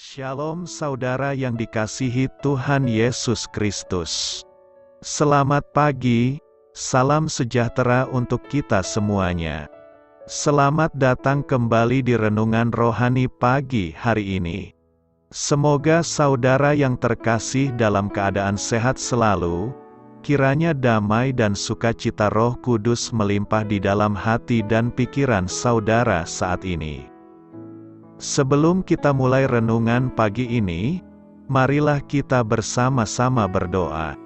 Shalom saudara yang dikasihi Tuhan Yesus Kristus. Selamat pagi, salam sejahtera untuk kita semuanya. Selamat datang kembali di Renungan Rohani pagi hari ini. Semoga saudara yang terkasih dalam keadaan sehat selalu, kiranya damai dan sukacita Roh Kudus melimpah di dalam hati dan pikiran saudara saat ini. Sebelum kita mulai renungan pagi ini, marilah kita bersama-sama berdoa.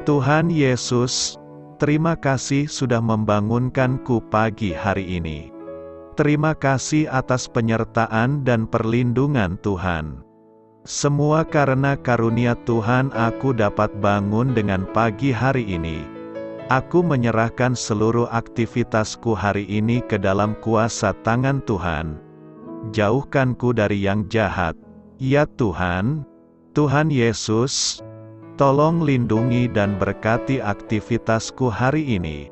Tuhan Yesus, terima kasih sudah membangunkanku pagi hari ini. Terima kasih atas penyertaan dan perlindungan Tuhan. Semua karena karunia Tuhan aku dapat bangun dengan pagi hari ini. Aku menyerahkan seluruh aktivitasku hari ini ke dalam kuasa tangan Tuhan. Jauhkanku dari yang jahat, ya Tuhan. Tuhan Yesus, tolong lindungi dan berkati aktivitasku hari ini.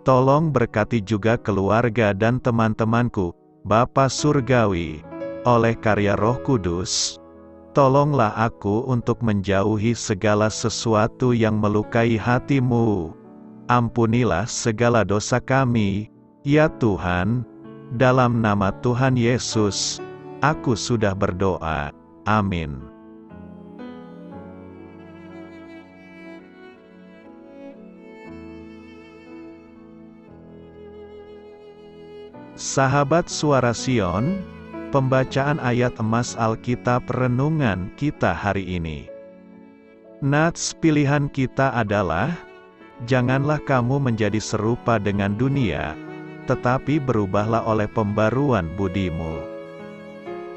Tolong berkati juga keluarga dan teman-temanku, Bapa Surgawi, oleh karya Roh Kudus. Tolonglah aku untuk menjauhi segala sesuatu yang melukai hati-Mu. Ampunilah segala dosa kami, ya Tuhan. Dalam nama Tuhan Yesus, aku sudah berdoa. Amin. Sahabat Suara Sion, pembacaan ayat emas Alkitab renungan kita hari ini. Nats pilihan kita adalah, janganlah kamu menjadi serupa dengan dunia, tetapi berubahlah oleh pembaruan budimu.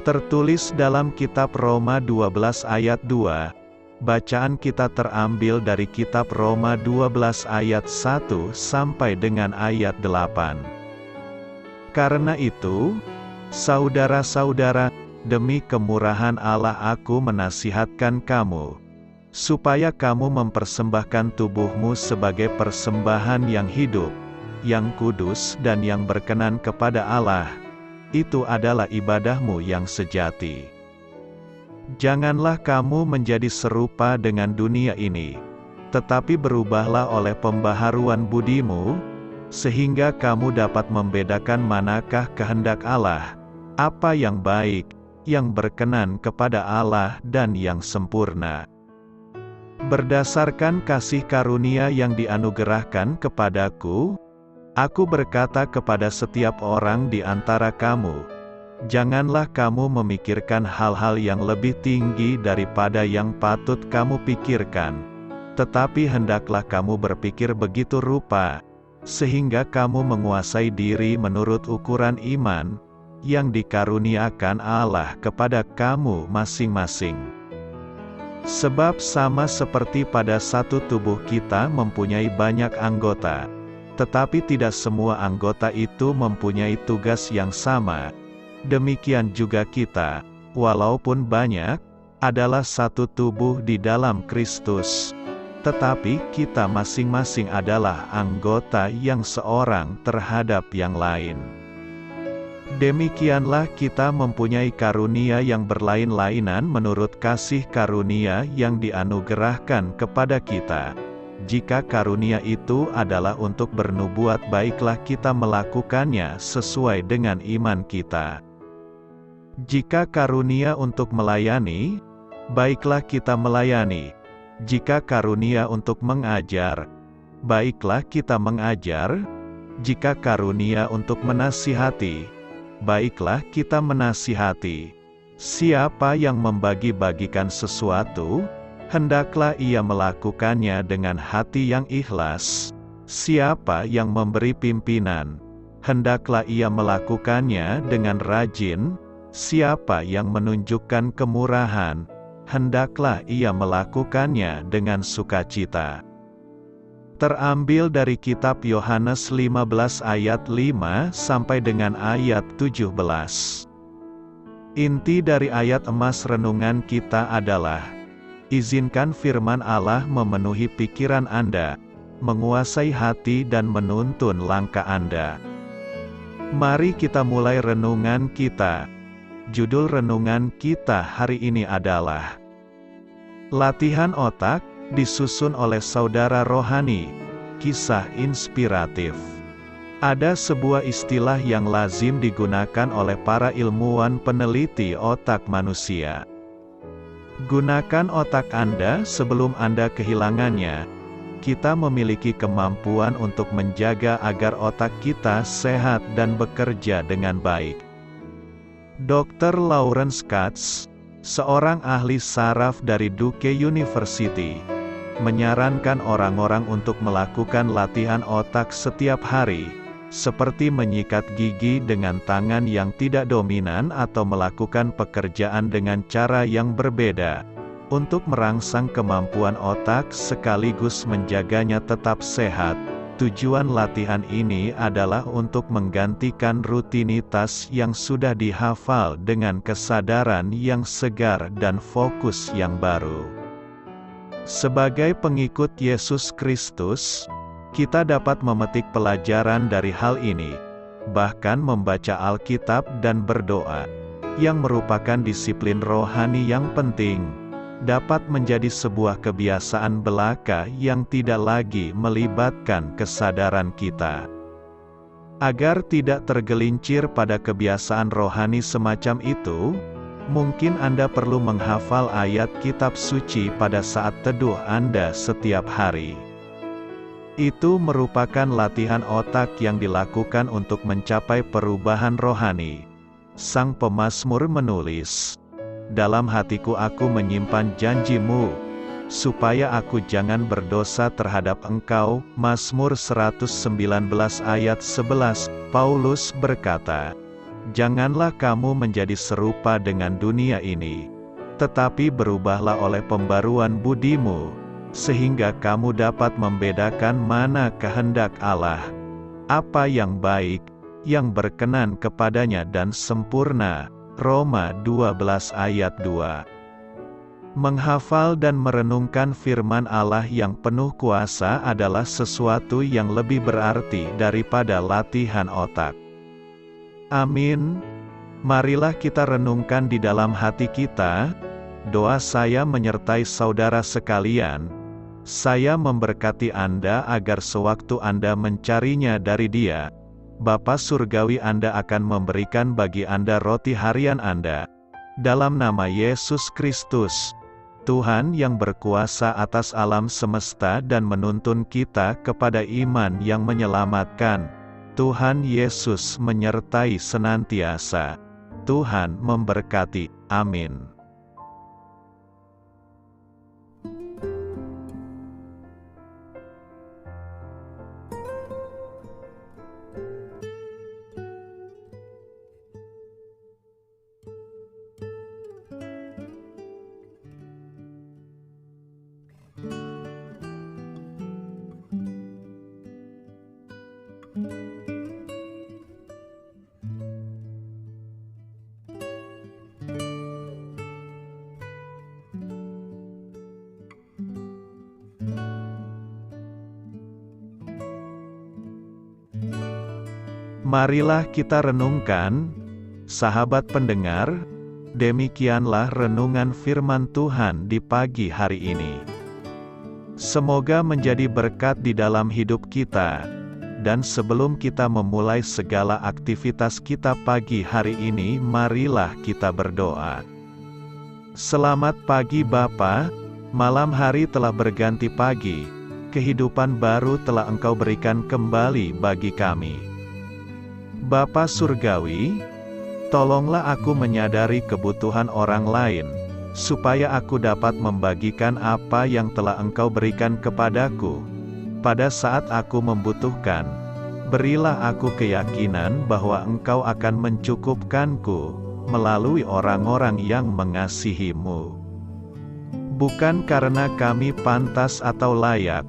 Tertulis dalam kitab Roma 12 ayat 2, bacaan kita terambil dari kitab Roma 12 ayat 1 sampai dengan ayat 8. Karena itu, saudara-saudara, demi kemurahan Allah aku menasihatkan kamu, supaya kamu mempersembahkan tubuhmu sebagai persembahan yang hidup, yang kudus dan yang berkenan kepada Allah. Itu adalah ibadahmu yang sejati. Janganlah kamu menjadi serupa dengan dunia ini, tetapi berubahlah oleh pembaharuan budimu, sehingga kamu dapat membedakan manakah kehendak Allah, apa yang baik, yang berkenan kepada Allah dan yang sempurna. Berdasarkan kasih karunia yang dianugerahkan kepadaku, aku berkata kepada setiap orang di antara kamu, janganlah kamu memikirkan hal-hal yang lebih tinggi daripada yang patut kamu pikirkan, tetapi hendaklah kamu berpikir begitu rupa, sehingga kamu menguasai diri menurut ukuran iman, yang dikaruniakan Allah kepada kamu masing-masing. Sebab sama seperti pada satu tubuh kita mempunyai banyak anggota, tetapi tidak semua anggota itu mempunyai tugas yang sama. Demikian juga kita, walaupun banyak, adalah satu tubuh di dalam Kristus. Tetapi kita masing-masing adalah anggota yang seorang terhadap yang lain. Demikianlah kita mempunyai karunia yang berlain-lainan menurut kasih karunia yang dianugerahkan kepada kita. Jika karunia itu adalah untuk bernubuat, baiklah kita melakukannya sesuai dengan iman kita. Jika karunia untuk melayani, baiklah kita melayani. Jika karunia untuk mengajar, baiklah kita mengajar. Jika karunia untuk menasihati, baiklah kita menasihati. Siapa yang membagi-bagikan sesuatu, hendaklah ia melakukannya dengan hati yang ikhlas. Siapa yang memberi pimpinan, hendaklah ia melakukannya dengan rajin. Siapa yang menunjukkan kemurahan, hendaklah ia melakukannya dengan sukacita. Terambil dari kitab Yohanes 15 ayat 5 sampai dengan ayat 17. Inti dari ayat emas renungan kita adalah, izinkan firman Allah memenuhi pikiran Anda, menguasai hati dan menuntun langkah Anda. Mari kita mulai renungan kita. Judul renungan kita hari ini adalah Latihan Otak, disusun oleh Saudara Rohani, Kisah Inspiratif. Ada sebuah istilah yang lazim digunakan oleh para ilmuwan peneliti otak manusia. Gunakan otak Anda sebelum Anda kehilangannya. Kita memiliki kemampuan untuk menjaga agar otak kita sehat dan bekerja dengan baik. Dr. Lawrence Katz, seorang ahli saraf dari Duke University, menyarankan orang-orang untuk melakukan latihan otak setiap hari, seperti menyikat gigi dengan tangan yang tidak dominan atau melakukan pekerjaan dengan cara yang berbeda, untuk merangsang kemampuan otak sekaligus menjaganya tetap sehat. Tujuan latihan ini adalah untuk menggantikan rutinitas yang sudah dihafal dengan kesadaran yang segar dan fokus yang baru. Sebagai pengikut Yesus Kristus, kita dapat memetik pelajaran dari hal ini, bahkan membaca Alkitab dan berdoa, yang merupakan disiplin rohani yang penting, dapat menjadi sebuah kebiasaan belaka yang tidak lagi melibatkan kesadaran kita. Agar tidak tergelincir pada kebiasaan rohani semacam itu, mungkin Anda perlu menghafal ayat kitab suci pada saat teduh Anda setiap hari. Itu merupakan latihan otak yang dilakukan untuk mencapai perubahan rohani. Sang pemazmur menulis, "Dalam hatiku aku menyimpan janji-Mu, supaya aku jangan berdosa terhadap Engkau." Mazmur 119 ayat 11, Paulus berkata, "Janganlah kamu menjadi serupa dengan dunia ini, tetapi berubahlah oleh pembaruan budimu, sehingga kamu dapat membedakan mana kehendak Allah, apa yang baik, yang berkenan kepadanya dan sempurna." Roma 12 ayat 2. Menghafal dan merenungkan firman Allah yang penuh kuasa adalah sesuatu yang lebih berarti daripada latihan otak. Amin. Marilah kita renungkan di dalam hati kita. Doa saya menyertai saudara sekalian. Saya memberkati Anda agar sewaktu Anda mencarinya dari Dia, Bapa Surgawi Anda akan memberikan bagi Anda roti harian Anda. Dalam nama Yesus Kristus, Tuhan yang berkuasa atas alam semesta dan menuntun kita kepada iman yang menyelamatkan, Tuhan Yesus menyertai senantiasa. Tuhan memberkati. Amin. Marilah kita renungkan, sahabat pendengar, demikianlah renungan firman Tuhan di pagi hari ini. Semoga menjadi berkat di dalam hidup kita, dan sebelum kita memulai segala aktivitas kita pagi hari ini, marilah kita berdoa. Selamat pagi Bapa, malam hari telah berganti pagi, kehidupan baru telah Engkau berikan kembali bagi kami. Bapa Surgawi, tolonglah aku menyadari kebutuhan orang lain, supaya aku dapat membagikan apa yang telah Engkau berikan kepadaku. Pada saat aku membutuhkan, berilah aku keyakinan bahwa Engkau akan mencukupkanku, melalui orang-orang yang mengasihi-Mu. Bukan karena kami pantas atau layak,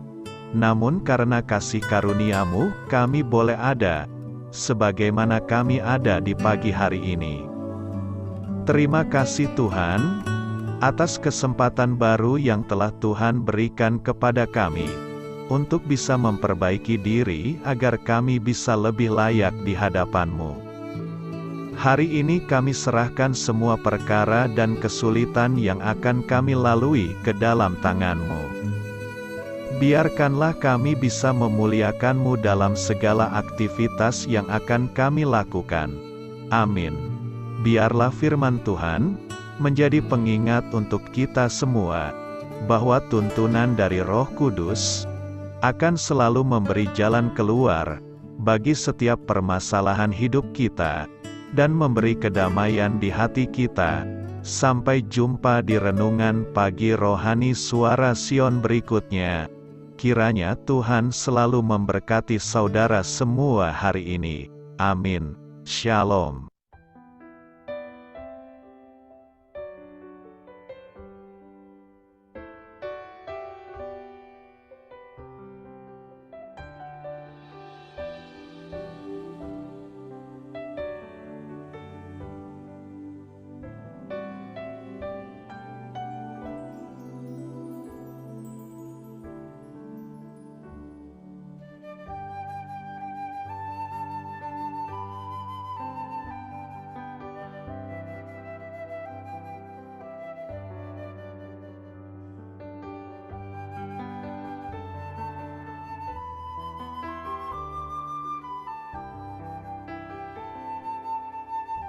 namun karena kasih karunia-Mu, kami boleh ada, sebagaimana kami ada di pagi hari ini. Terima kasih Tuhan, atas kesempatan baru yang telah Tuhan berikan kepada kami, untuk bisa memperbaiki diri agar kami bisa lebih layak di hadapan-Mu. Hari ini kami serahkan semua perkara dan kesulitan yang akan kami lalui ke dalam tangan-Mu. Biarkanlah kami bisa memuliakan-Mu dalam segala aktivitas yang akan kami lakukan. Amin. Biarlah firman Tuhan menjadi pengingat untuk kita semua, bahwa tuntunan dari Roh Kudus akan selalu memberi jalan keluar bagi setiap permasalahan hidup kita, dan memberi kedamaian di hati kita. Sampai jumpa di renungan pagi rohani Suara Sion berikutnya. Kiranya Tuhan selalu memberkati saudara semua hari ini. Amin. Shalom.